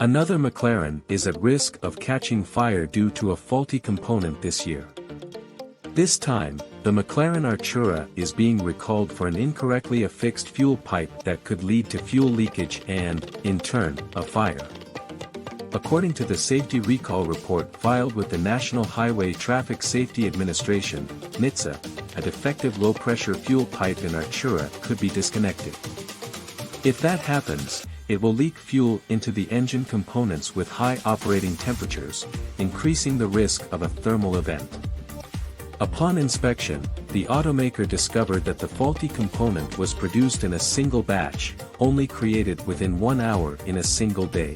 Another McLaren is at risk of catching fire due to a faulty component this year. This time, the McLaren Artura is being recalled for an incorrectly affixed fuel pipe that could lead to fuel leakage and, in turn, a fire. According to the safety recall report filed with the National Highway Traffic Safety Administration, NHTSA, a defective low-pressure fuel pipe in Artura could be disconnected. If that happens, it will leak fuel into the engine components with high operating temperatures, increasing the risk of a thermal event. Upon inspection, the automaker discovered that the faulty component was produced in a single batch, only created within 1 hour in a single day.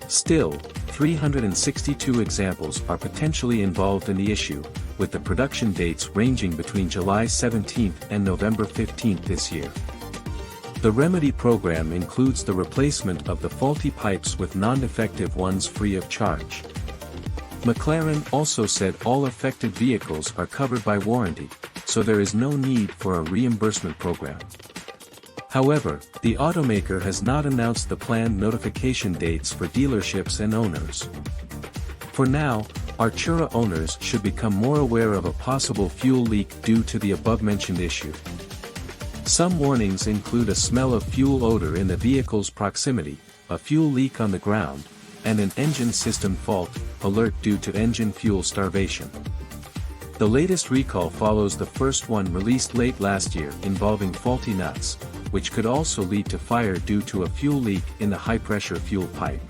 Still, 362 examples are potentially involved in the issue, with the production dates ranging between July 17 and November 15 this year. The remedy program includes the replacement of the faulty pipes with non-defective ones free of charge. McLaren also said all affected vehicles are covered by warranty, so there is no need for a reimbursement program. However, the automaker has not announced the planned notification dates for dealerships and owners. For now, Artura owners should become more aware of a possible fuel leak due to the above-mentioned issue. Some warnings include a smell of fuel odor in the vehicle's proximity, a fuel leak on the ground, and an engine system fault alert due to engine fuel starvation. The latest recall follows the first one released late last year involving faulty nuts, which could also lead to fire due to a fuel leak in the high-pressure fuel pipe.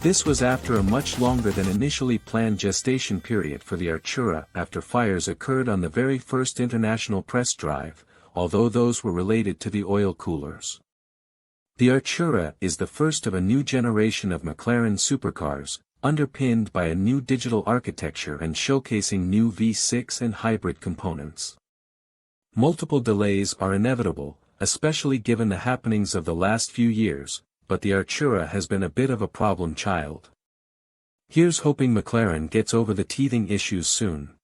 This was after a much longer than initially planned gestation period for the Artura after fires occurred on the very first international press drive, although those were related to the oil coolers. The Artura is the first of a new generation of McLaren supercars, underpinned by a new digital architecture and showcasing new V6 and hybrid components. Multiple delays are inevitable, especially given the happenings of the last few years, but the Artura has been a bit of a problem child. Here's hoping McLaren gets over the teething issues soon.